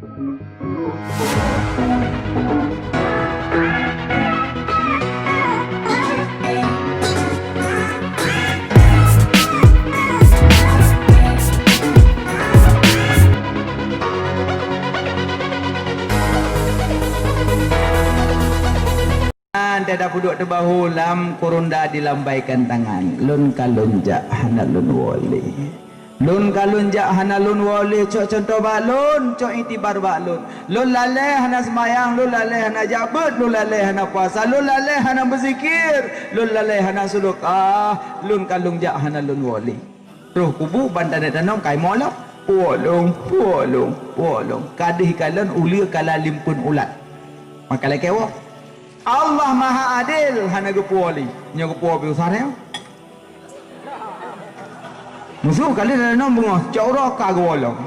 Tidak duduk terbahu lam kurunda dilambaikan tangan lun kalunja hana lun wali lun kalunja hana lun wali cok contoh balun cok itibar balun lun laleh hana semayang lun laleh hana jabut lun laleh hana puasa lun laleh hana berzikir lun laleh hana sedekah lun kalunja hana lun wali roh kubu bandan danam kai molok polong kadih kalan ulia kala limpun ulat maka lekewa Allah Maha Adil hana gepu wali nya gepu bi usarnya musuh kali dalam bunga caura ka golong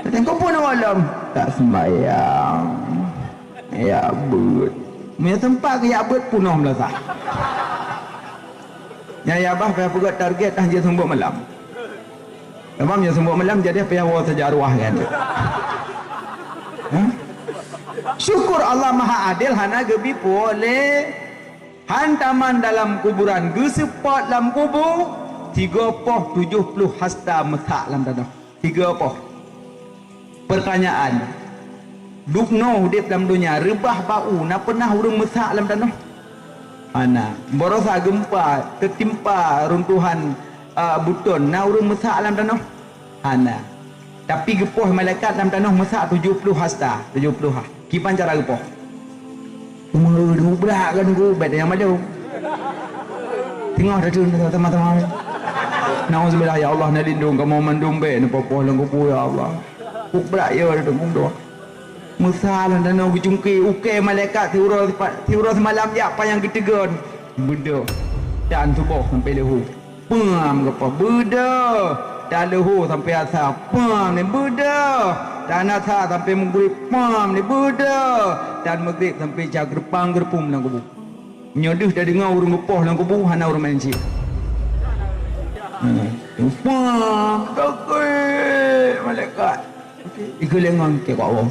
tengok pun golong tak sembayang ya but punya tempat ke ya but punah melasa ya bah payah pegat target hanya sembuk malam memang dia sembuk malam jadi payah bawa saja arwah kan syukur Allah Maha Adil hana gebi boleh hantaman dalam kuburan gesepot dalam kubur 30-70 hasta metak dalam tanah 30 pertanyaan dukno hudip dalam dunia rebah bau na pernah urung mesak dalam tanah hana borosa gempa tertimpa runtuhan buton na urung mesak dalam tanah hana tapi gepoh malaikat dalam tanah mesak 70 hasta 70 ha kipan cara gepoh berak kan ku bet yang maju tengok dah tu teman-teman nauzubillah ya Allah na lindung kamu mandumbe na popoh lang ku ya Allah ku berak ya dah tu musalan dan nak jungki uke malaikat tiura semalam ya apa yang ketiga beda dan tubuh sampai lehu pam gepoh beda dan lehu sampai asap pam ni beda dan asap sampai maghrib pam ni beda dan maghrib sampai gerpang gerpum dalam kubu nyoduh dah dengar urung gepoh dalam kubu hana urung main cik pam kakek malaikat ikut lengan ke kau orang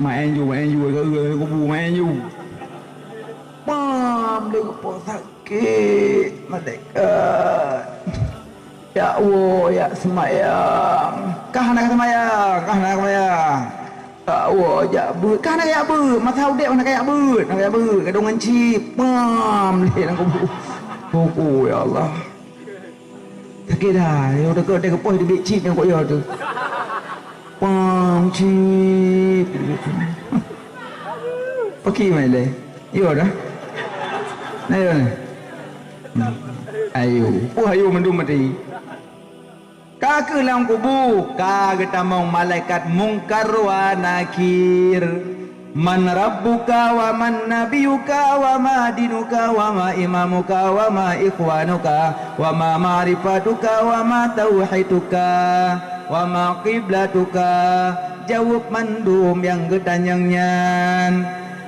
main ju ke kubu main ju pam dia gepoh sakit malaikat ya Allah, ya semayang. Kah nak semayang, ya Allah, ya ber. Kah nak ya ber. Masa udik nak ya ber, kadongan cip. Pam leh nang kubu. Kuku ya Allah. Sakit dah. Ya udah kau dah kepoh di cip yang kau ya tu. Pam cip. Pergi mai leh. Ya dah. Nah ya. Ayo mendum mati. Kaki dalam kubu kaki tamang malaikat mungkar wa nakir man rabbuka wa man nabiyuka wa ma dinuka wa ma imamuka wa ma ikhwanuka wa ma ma'rifatuka wa ma tauhiduka wa ma qiblatuka jawab mandum yang gedanyangnya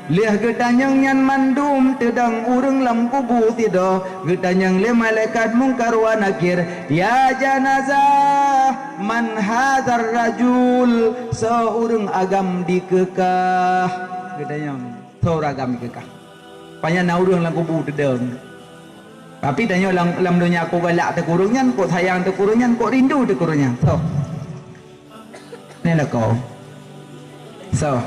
liah gedanyang nyan mandum tedang urang lam kubu tido gedanyang le malaikat mungkar wa nakir ya janazah man hadzal rajul seorang agam dikekah gedanyang seorang agam dikekah panya na urang lam kubu tedang tapi tanya lam dunia aku galak tekurungan kok sayang tekurungan kok rindu tekurungan so ni lah kau so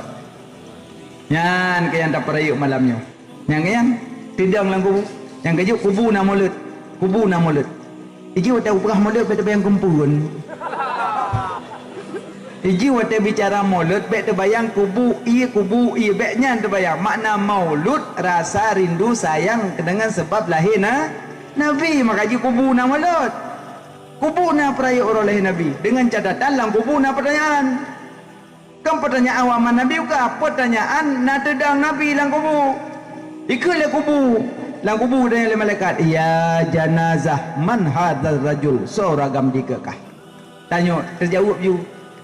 yang kaya tak perayuk malamnya yang tidang dalam kubu yang kajuk kubu na mulut iji wata uprah mulut betul bayang kumpul iji wata bicara mulut betul bayang kubu iya beknya terbayang makna maulud rasa rindu sayang dengan sebab lahir Nabi maka iji kubu na mulut kubu na perayuk oleh Nabi dengan catatan dalam kubu na pertanyaan kan pertanyaan awaman Nabi juga pertanyaan nak tedang Nabi dalam kubu ikutlah kubu dalam kubu dengan malaikat ya janazah man hadzal rajul seorang dikekah tanya terjawab you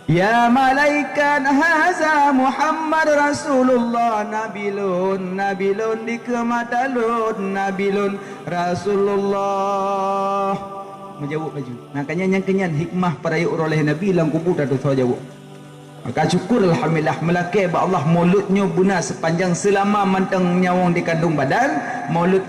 ya malaikat haza Muhammad Rasulullah nabilun dikematalun nabilun Rasulullah menjawab baju makanya yang kenyan hikmah perayuk oleh Nabi dalam kubu dah tu jawab Maka syukur alhamdulillah melaki ba Allah mulutnya benar sepanjang selama manteng nyawang di kandung badan, mulut.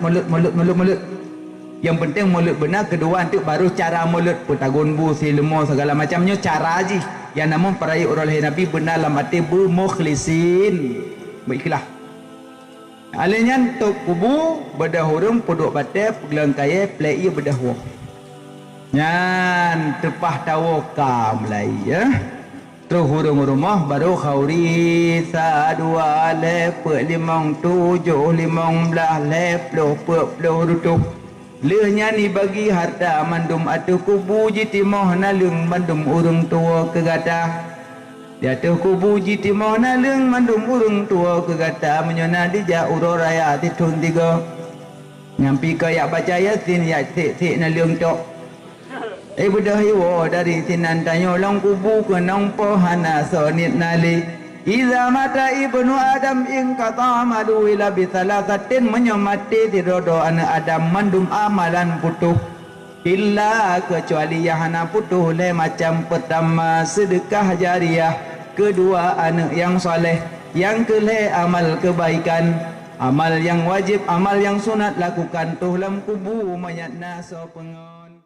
Yang penting mulut benar, kedua nanti baru cara mulut putagun bu silmo segala macamnya cara aja. Yang namun para oleh Nabi benar dalam hati bu mukhlisin. Baiklah. Alenya untuk kubu bedah hurung puduk bate pegelang kaya play bedah wah. Nyan tepah tawaka mulai ya. Terus hurung rumah baru khauri sadua lep limang tujuh limang belah lep puluh rutuh. Lehnya ni bagi harta mandum atu kubu jitimoh nalung mandum urung tua kegata. Dia tu kubu jitimoh nalung mandum urung tua kegata menyona dijak uroraya titun tiga. Nyampi kaya baca yasin ya tik nalung tok. Bedah hiwa dari sinan tanya long kubu ke nong pohana sonit nali. Iza mata ibnu Adam ing kata amadu ila bisalasatin menyamati tirodo anak Adam mandum amalan putuh. Illa kecuali yahana putuh le macam pertama sedekah jariah, kedua anak yang soleh, yang kelih amal kebaikan, amal yang wajib, amal yang sunat lakukan tuh lam kubu mayat naso pengon.